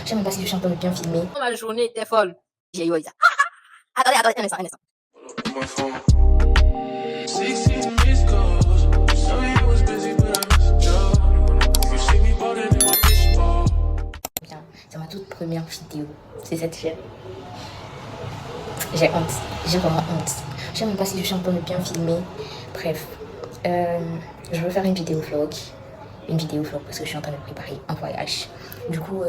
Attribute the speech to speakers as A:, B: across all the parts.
A: Je sais même pas si je suis en train de bien filmer.
B: Ma journée était folle. J'ai eu ça. Attendez, un instant.
A: Bien, c'est ma toute première vidéo. C'est cette chaîne. J'ai honte. J'ai vraiment honte. Je sais même pas si je suis en train de bien filmer. Bref. Je veux faire une vidéo vlog. Parce que je suis en train de préparer un voyage. Du coup,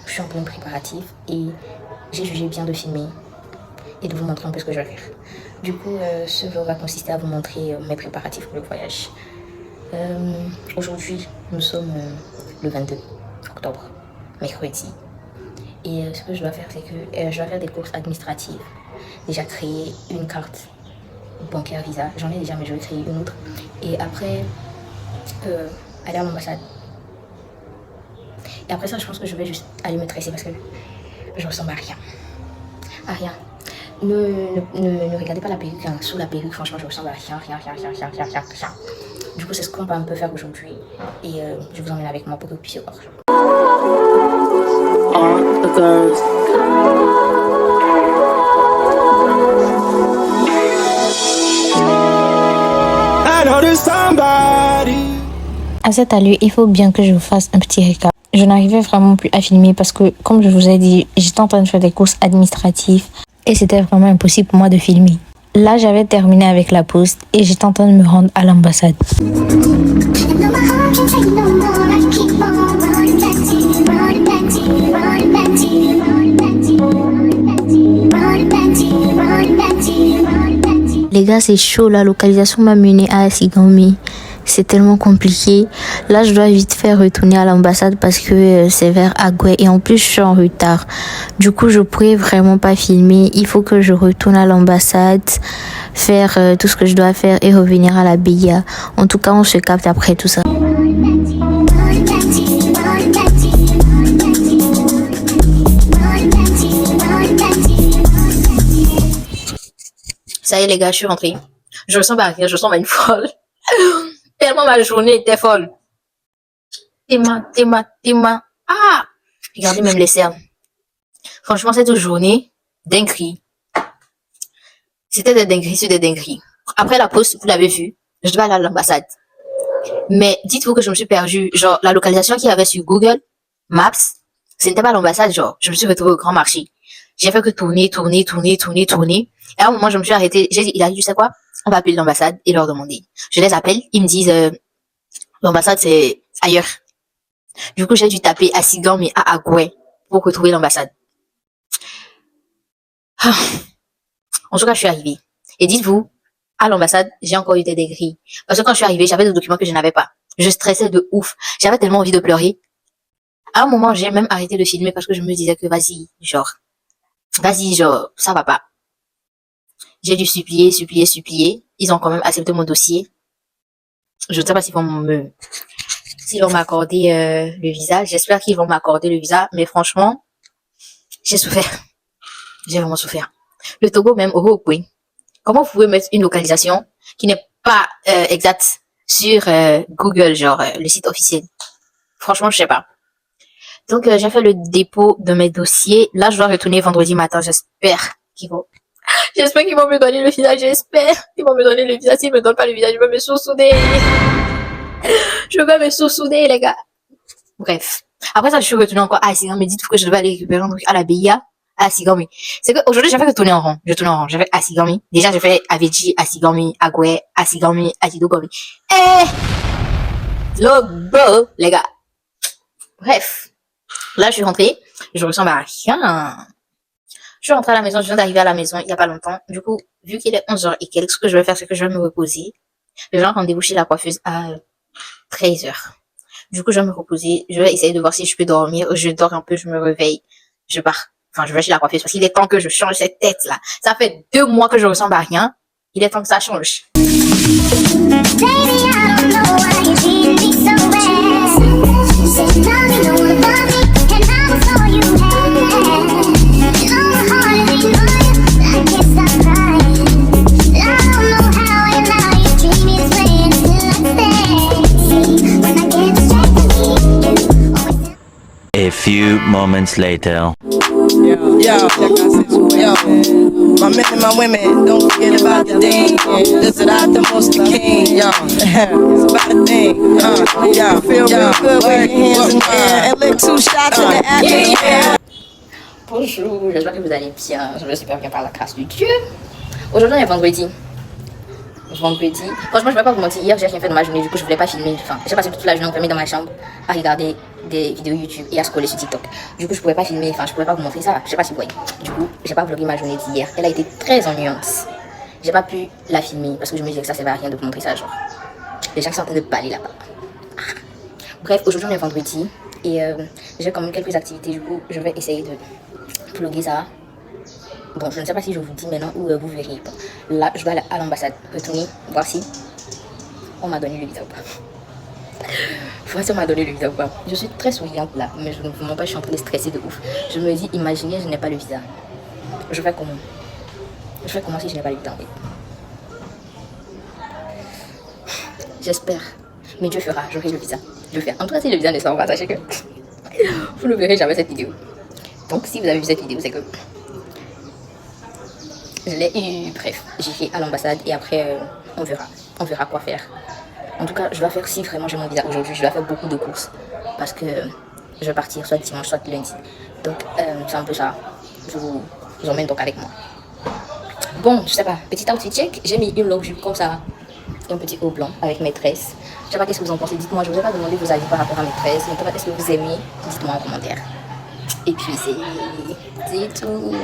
A: je suis en plein préparatif et j'ai jugé bien de filmer et de vous montrer un peu ce que je vais faire. Du coup, ce vlog va consister à vous montrer mes préparatifs pour le voyage. Aujourd'hui, nous sommes le 22 octobre, mercredi. Et ce que je dois faire, c'est que je dois faire des courses administratives. Déjà créer une carte bancaire Visa. J'en ai déjà, mais je vais créer une autre. Et après, aller à l'ambassade. Et après ça, je pense que je vais juste aller me tresser parce que je ressemble à rien. À rien. Ne regardez pas la perruque. Hein. Sous la perruque, franchement, je ressemble à rien. Du coup, c'est ce qu'on va un peu faire aujourd'hui. Et je vous emmène avec moi pour que vous puissiez voir.
C: À cette allure, il faut bien que je vous fasse un petit récap. Je n'arrivais vraiment plus à filmer parce que, comme je vous ai dit, j'étais en train de faire des courses administratives et c'était vraiment impossible pour moi de filmer. Là, j'avais terminé avec la poste et j'étais en train de me rendre à l'ambassade. Les gars, c'est chaud, la localisation m'a mené à Asigami. C'est tellement compliqué. Là, je dois vite faire retourner à l'ambassade parce que c'est vers Agoué et en plus, je suis en retard. Du coup, je pourrais vraiment pas filmer. Il faut que je retourne à l'ambassade, faire tout ce que je dois faire et revenir à la BIA. En tout cas, on se capte après tout ça.
B: Ça y est, les gars, je suis rentrée. Je ressemble à rien, je ressemble à une folle. Tellement ma journée était folle. Téma. Ah! Regardez même les cernes. Franchement, cette journée, dinguerie. C'était des dingueries sur des dingueries. Après la poste, vous l'avez vu, je devais aller à l'ambassade. Mais dites-vous que je me suis perdue. Genre, la localisation qu'il y avait sur Google Maps, ce n'était pas l'ambassade, genre. Je me suis retrouvée au Grand Marché. J'ai fait que tourner. Et à un moment, je me suis arrêtée. J'ai dit, il a dit, tu sais quoi? On va appeler l'ambassade et leur demander. Je les appelle, ils me disent, l'ambassade c'est ailleurs. Du coup, j'ai dû taper Asigami à Agoué pour retrouver l'ambassade. En tout cas, je suis arrivée. Et dites-vous, à l'ambassade, j'ai encore eu des grilles. Parce que quand je suis arrivée, j'avais des documents que je n'avais pas. Je stressais de ouf. J'avais tellement envie de pleurer. À un moment, j'ai même arrêté de filmer parce que je me disais que vas-y, genre, ça va pas. J'ai dû supplier. Ils ont quand même accepté mon dossier. Je ne sais pas s'ils vont m'accorder le visa. J'espère qu'ils vont m'accorder le visa. Mais franchement, j'ai souffert. J'ai vraiment souffert. Le Togo même, comment vous pouvez mettre une localisation qui n'est pas exacte sur Google, genre le site officiel? Franchement, je sais pas. Donc, j'ai fait le dépôt de mes dossiers. Là, je dois retourner vendredi matin. J'espère qu'ils vont me donner le visa. J'espère qu'ils vont me donner le visa. S'ils me donnent pas le visa, je vais me sous-souder. Les gars. Bref. Après ça, je suis retournée encore à Asigami. Mais dites-vous que je devais aller récupérer un truc à la BIA, à Asigami. C'est que aujourd'hui, j'ai fait que tourner en rond. J'ai fait Asigami. Déjà, j'ai fait Aveji, Asigami, Agoué, Asigami, Atidogami. Lobo, les gars. Bref. Là, je suis rentrée. Je ressemble à rien. Je suis rentrée à la maison. Je viens d'arriver à la maison il y a pas longtemps. Du coup, vu qu'il est 11h et quelques, ce que je vais faire, c'est que je vais me reposer. Je vais en rendez-vous chez la coiffeuse à 13h. Du coup, je vais me reposer. Je vais essayer de voir si je peux dormir. Je dors un peu, je me réveille. Je pars. Enfin, je vais chez la coiffeuse parce qu'il est temps que je change cette tête-là. Ça fait 2 mois que je ressemble à rien. Il est temps que ça change.
D: A few moments later.
E: Yo, my men and my women, don't forget about the thing. This is not the most the king, yo. It's about a thing, yo. Feel real good, wave your hands in the air and lick 2 shots in the atmosphere.
A: Bonjour, j'espère que vous allez bien. Je vais super bien par la grâce de Dieu. Aujourd'hui, on est vendredi. Franchement, je vais pas vous mentir. Hier, j'ai rien fait de ma journée. Du coup, je voulais pas filmer. Enfin, j'ai passé toute la journée enfermée dans ma chambre à regarder des vidéos YouTube et à scroller sur TikTok. Du coup, je pouvais pas filmer. Enfin, je pouvais pas vous montrer ça. Je sais pas si vous voyez. Du coup, j'ai pas vlogué ma journée d'hier. Elle a été très ennuyante. J'ai pas pu la filmer parce que je me disais que ça servait à rien de vous montrer ça. Genre, les gens sont en train de baler là-bas. Bref, aujourd'hui, on est vendredi et j'ai quand même quelques activités. Du coup, je vais essayer de vlogger ça. Bon, je ne sais pas si je vous dis maintenant ou vous verrez. Bon, là, je dois aller à l'ambassade, retourner, voir si on m'a donné le visa ou pas. Voir si on m'a donné le visa ou pas. Je suis très souriante là, mais je ne vous mens pas, je suis en train de stresser de ouf. Je me dis, imaginez, je n'ai pas le visa. Je fais comment? Je fais comment si je n'ai pas le visa en fait? J'espère. Mais Dieu fera, j'aurai le visa. Je vais faire. En tout cas, si le visa ne sort pas, sachez que vous ne verrez jamais cette vidéo. Donc, si vous avez vu cette vidéo, c'est que je l'ai eu, bref, j'ai fait à l'ambassade et après on verra quoi faire. En tout cas, je dois faire, si vraiment j'ai mon visa aujourd'hui, je dois faire beaucoup de courses parce que je vais partir soit dimanche, soit lundi. Donc c'est un peu ça, je vous emmène donc avec moi. Bon, je sais pas, petit outfit check, j'ai mis une longue jupe comme ça et un petit haut blanc avec mes tresses. Je sais pas qu'est-ce que vous en pensez, dites-moi, je vous ai pas demandé vos avis par rapport à mes tresses, mais est-ce que vous aimez, dites-moi en commentaire. Et puis c'est tout.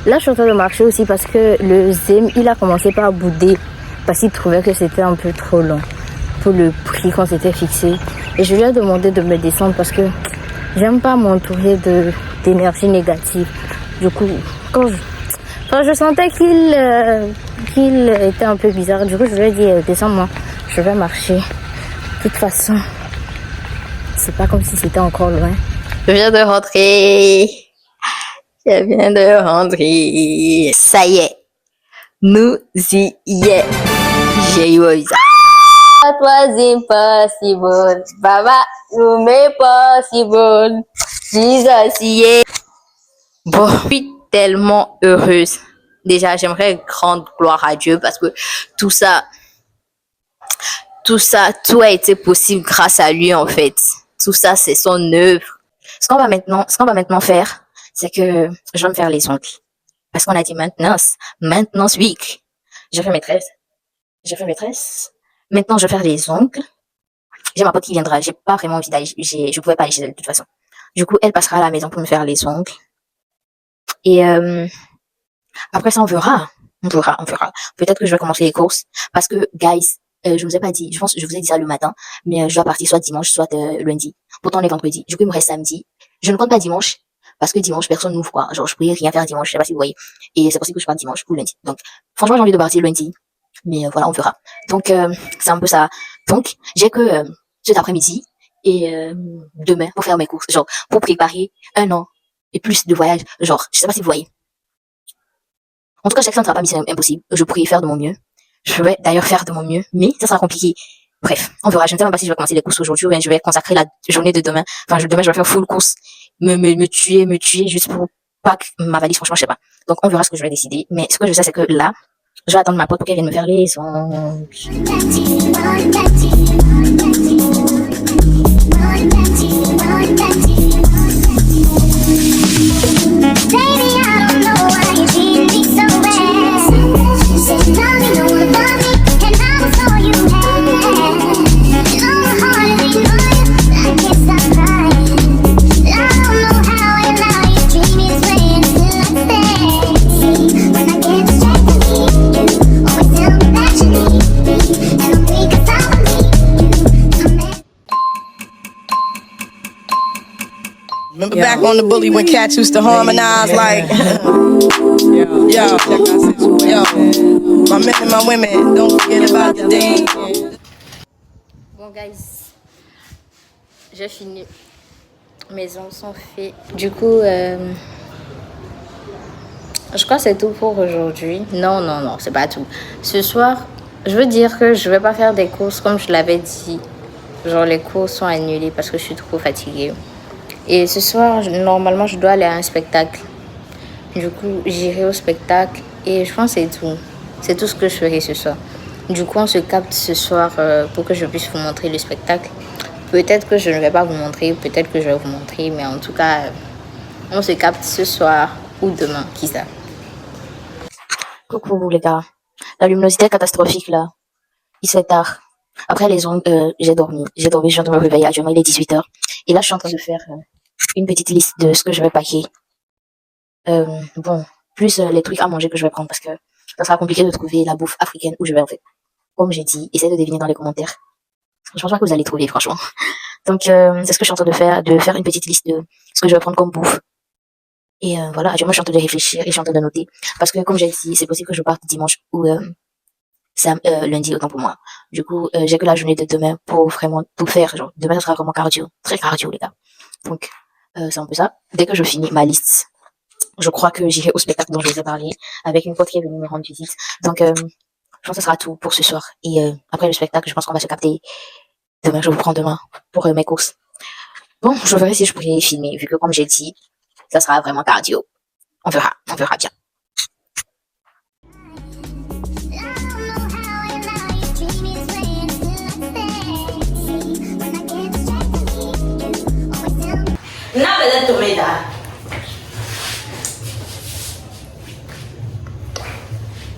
C: Là, je suis en train de marcher aussi parce que le Zem, il a commencé par bouder parce qu'il trouvait que c'était un peu trop long pour le prix qu'on s'était fixé. Et je lui ai demandé de me descendre parce que j'aime pas m'entourer d'énergie négative. Du coup, quand je sentais qu'il était un peu bizarre, du coup, je lui ai dit, descends-moi, je vais marcher. De toute façon, c'est pas comme si c'était encore loin.
B: Je viens de rentrer. Ça y est. Nous y est. J'ai eu un visa. It was impossible. Baba, you made possible. Jesus, yeah. Bon, je suis tellement heureuse. Déjà, j'aimerais rendre gloire à Dieu parce que tout a été possible grâce à lui, en fait. Tout ça, c'est son œuvre. Ce qu'on va maintenant faire, c'est que je vais me faire les ongles. Parce qu'on a dit maintenance week. J'ai fait mes tresses. Maintenant, je vais faire les ongles. J'ai ma pote qui viendra. J'ai pas vraiment envie d'aller, je pouvais pas aller chez elle de toute façon. Du coup, elle passera à la maison pour me faire les ongles. Et, après ça, on verra. Peut-être que je vais commencer les courses. Parce que, guys, je vous ai pas dit, je pense, je vous ai dit ça le matin, mais je dois partir soit dimanche, soit lundi. Pourtant, on est vendredi. Du coup, il me reste samedi. Je ne compte pas dimanche. Parce que dimanche, personne n'ouvre quoi. Genre, je pourrais rien faire dimanche, je sais pas si vous voyez. Et c'est possible que je parte dimanche ou lundi. Donc, franchement, j'ai envie de partir lundi. Mais voilà, on verra. Donc, c'est un peu ça. Donc, j'ai que cet après-midi et demain pour faire mes courses. Genre, pour préparer 1 an et plus de voyage. Genre, je sais pas si vous voyez. En tout cas, je sais que ça ne sera pas mission impossible. Je pourrais faire de mon mieux. Je vais d'ailleurs faire de mon mieux, mais ça sera compliqué. Bref, on verra. Je ne sais même pas si je vais commencer les courses aujourd'hui ou bien je vais consacrer la journée de demain. Enfin, demain, je vais faire full course. Me tuer juste pour pas que ma valise, franchement, je sais pas. Donc, on verra ce que je vais décider. Mais ce que je sais, c'est que là, je vais attendre ma pote pour qu'elle vienne me faire les ongles.
E: Remember back on the bully when cats used to harmonize like, yo, my men and my women, don't forget about the thing.
A: Bon guys, j'ai fini. Mes ongles sont faits. Du coup, je crois que c'est tout pour aujourd'hui. Non, c'est pas tout. Ce soir, je veux dire que je vais pas faire des courses comme je l'avais dit. Genre, les cours sont annulés parce que je suis trop fatiguée. Et ce soir, normalement, je dois aller à un spectacle. Du coup, j'irai au spectacle et je pense que c'est tout. C'est tout ce que je ferai ce soir. Du coup, on se capte ce soir pour que je puisse vous montrer le spectacle. Peut-être que je ne vais pas vous montrer, peut-être que je vais vous montrer, mais en tout cas, on se capte ce soir ou demain, qui sait.
B: Coucou les gars. La luminosité est catastrophique là. Il se fait tard. Après les ondes, j'ai dormi, je viens de me réveiller, actuellement il est 18h. Et là je suis en train de faire une petite liste de ce que je vais packer. Bon, plus les trucs à manger que je vais prendre parce que ça sera compliqué de trouver la bouffe africaine où je vais en fait. Comme j'ai dit, essayez de deviner dans les commentaires. Je pense pas que vous allez trouver franchement. Donc c'est ce que je suis en train de faire une petite liste de ce que je vais prendre comme bouffe. Et voilà, actuellement je suis en train de réfléchir et je suis en train de noter. Parce que comme j'ai dit, c'est possible que je parte dimanche ou lundi autant pour moi. Du coup, j'ai que la journée de demain pour vraiment tout faire. Genre, demain, ça sera vraiment cardio. Très cardio, les gars. Donc, c'est un peu ça. Dès que je finis ma liste, je crois que j'irai au spectacle dont je vous ai parlé avec une pote qui est venue me rendre visite. Donc, je pense que ce sera tout pour ce soir. Et après le spectacle, je pense qu'on va se capter demain. Je vous prends demain pour mes courses. Bon, je verrai si je pourrais filmer, vu que comme j'ai dit, ça sera vraiment cardio. On verra bien.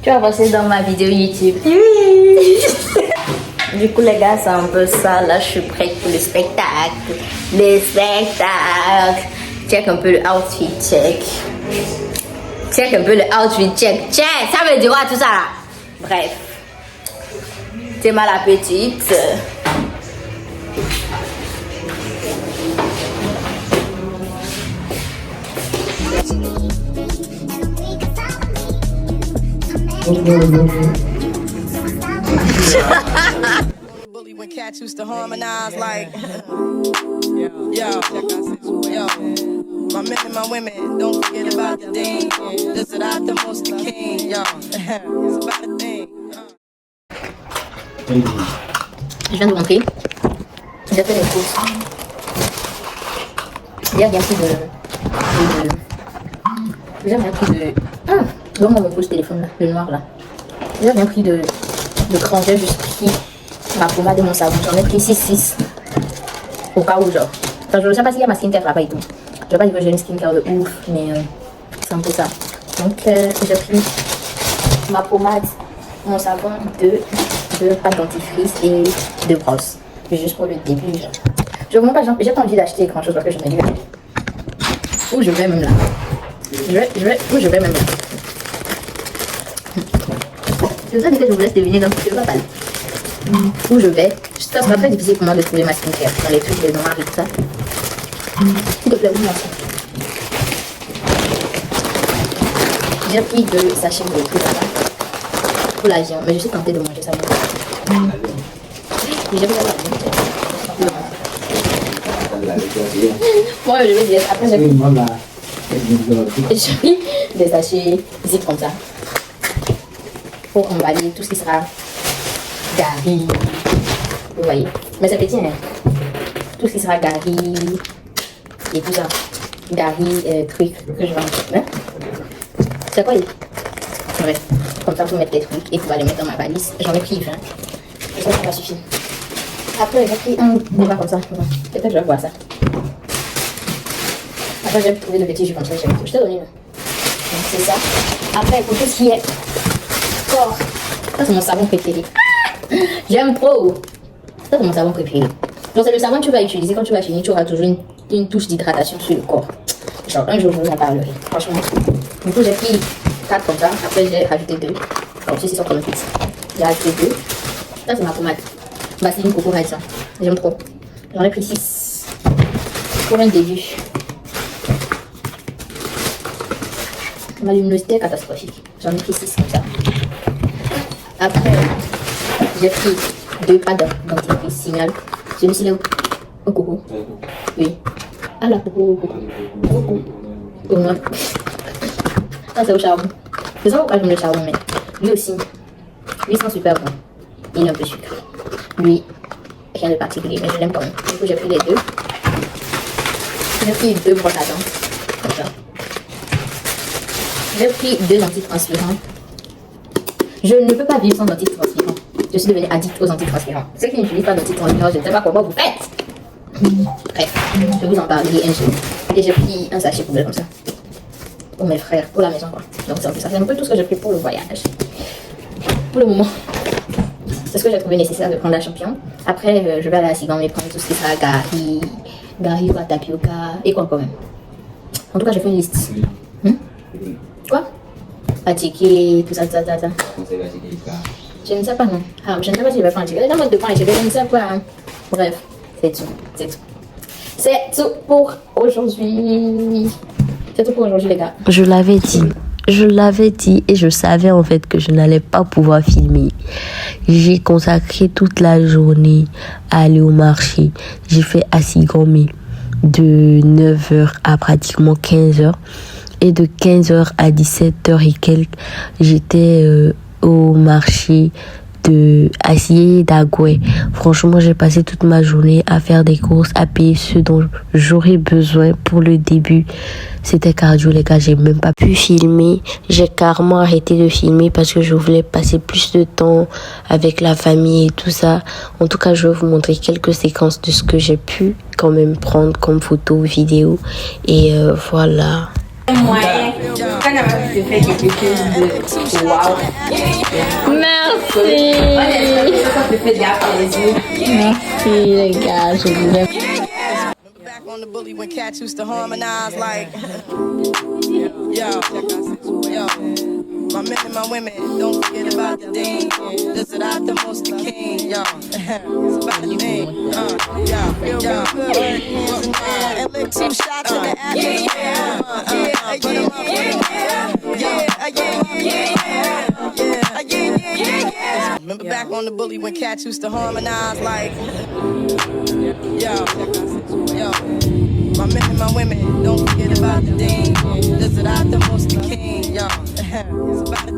A: Tu vas passer dans ma vidéo YouTube. Oui. Du coup, les gars, c'est un peu ça. Là, je suis prête pour le spectacle. Le spectacle. Check un peu le outfit, check. Check un peu le outfit, check. Check, ça veut dire quoi tout ça là? Bref. C'est mal la petite.
E: Bully when cats used to harmonize like yo. My men and my women, don't forget about the thing. This is not the most king, yo. It's about a thing.
A: Je viens de rentrer. J'ai fait les courses. J'ai bien pris de. Ah, donne-moi mon pose téléphone là, le noir là. J'ai bien pris de cran, j'ai juste pris ma pommade et mon savon. J'en ai pris 6 au cas où genre. Enfin, je ne sais pas s'il y a ma skincare là-bas et tout. Je vais pas dire que j'ai une skincare de ouf, mais c'est un peu ça. Donc j'ai pris ma pommade, mon savon, deux pâtes dentifrice et 2 brosses. Juste pour le début. Genre. Je vous montre pas, j'ai pas envie d'acheter grand chose parce que j'en ai lu. Où je vais même là. Où je vais même là. C'est ça que je vous laisse deviner donc je ne sais pas. Où je vais. Ça sera très difficile pour moi de trouver ma skincare dans les trucs, les noirs et tout ça. S'il te plaît, ouvre-moi ça. J'ai pris 2 sachets de trucs là pour l'avion, mais je suis tentée de manger ça. J'ai pris ça. Moi, je vais dire, après j'ai pris des sachets zip comme ça pour emballer tout ce qui sera gari. Vous voyez, mais c'est petit, hein. Tout ce qui sera gari et tout ça. Gari, truc que je vais en hein? C'est quoi? Ouais, comme ça vous mettez les trucs et vous allez les mettre dans ma valise. J'en ai pris 20. Ça va suffire. Après, j'ai pris un débat comme ça. Peut-être que je vais voir ça. Après, j'ai trouvé le petit jus comme ça. Je t'ai donné. C'est ça. Après, pour tout ce qui est corps, ça c'est mon savon préféré. J'aime trop. Ça c'est mon savon préféré. Donc c'est le savon que tu vas utiliser quand tu vas finir. Tu auras toujours une touche d'hydratation sur le corps. Genre un jour je vous en parlerai. Franchement. Du coup j'ai pris 4 comme ça. Après j'ai rajouté 2. Donc ceux-ci sont comme ça. J'ai rajouté 2. Ça c'est ma pommade. Vaseline Coco Radiant. J'aime trop. J'en ai pris 6. Pour un début. Ma luminosité est catastrophique. J'en ai pris 6 comme ça. Après, j'ai pris 2 pads dentifrice Signal. Celui-ci là au coco. Oui. Ah là, coco. Au moins. Ça c'est au charbon. C'est ça pourquoi j'aime le charbon, mais lui aussi. Lui ils sont super bons. il est un peu sucré. Lui, rien de particulier, mais je l'aime quand même. Du coup, j'ai pris les deux. J'ai pris 2 brosses à dents. Comme ça. J'ai pris 2 antitranspirants. Je ne peux pas vivre sans antitranspirants. Je suis devenue addict aux antitranspirants. Ceux qui n'utilisent pas d'antitranspirants, je ne sais pas comment vous faites. Bref, je vous en parlerai un jour. Et j'ai pris un sachet poubelle comme ça. Pour mes frères, pour la maison quoi. Donc c'est un peu ça. C'est un peu tout ce que j'ai pris pour le voyage. Pour le moment. C'est ce que j'ai trouvé nécessaire de prendre la champion. Après, je vais aller à Sigam et prendre tout ce qui sera gari, quoi, tapioca et quoi quand même. En tout cas, j'ai fait une liste. Quoi? Attiqué, tout ça. Je ne sais pas non. Ah, je ne sais pas si je vais prendre attiqué. Les gens de prendre attiqué, je ne sais pas. Hein. Bref, c'est tout. C'est tout pour aujourd'hui. C'est tout pour aujourd'hui les gars.
C: Je l'avais dit et je savais en fait que je n'allais pas pouvoir filmer. J'ai consacré toute la journée à aller au marché. J'ai fait Asigami de 9h à pratiquement 15h. Et de 15h à 17h et quelques, j'étais au marché de Assié d'Agoué. Franchement, j'ai passé toute ma journée à faire des courses, à payer ce dont j'aurais besoin pour le début. C'était cardio, les gars, j'ai même pas pu filmer. J'ai carrément arrêté de filmer parce que je voulais passer plus de temps avec la famille et tout ça. En tout cas, je vais vous montrer quelques séquences de ce que j'ai pu quand même prendre comme photo, vidéo. Et voilà.
A: Moyen, quand on a pu faire quelque chose de waouh.
C: Merci.
A: Ça te fait déjà plaisir.
C: Merci les gars, je vous aime.
E: Back on the bully when cats used to harmonize like yo. My men and my women, don't forget about the thing. This is not the most king, yo. It's about the thing, yo. Feel real good, and lick 2 shots in the atmosphere. Put 'em up, yeah. Remember back on the bully when cats used to harmonize like yo. My men and my women, don't forget about the thing. This is not the most king, yo. It's about the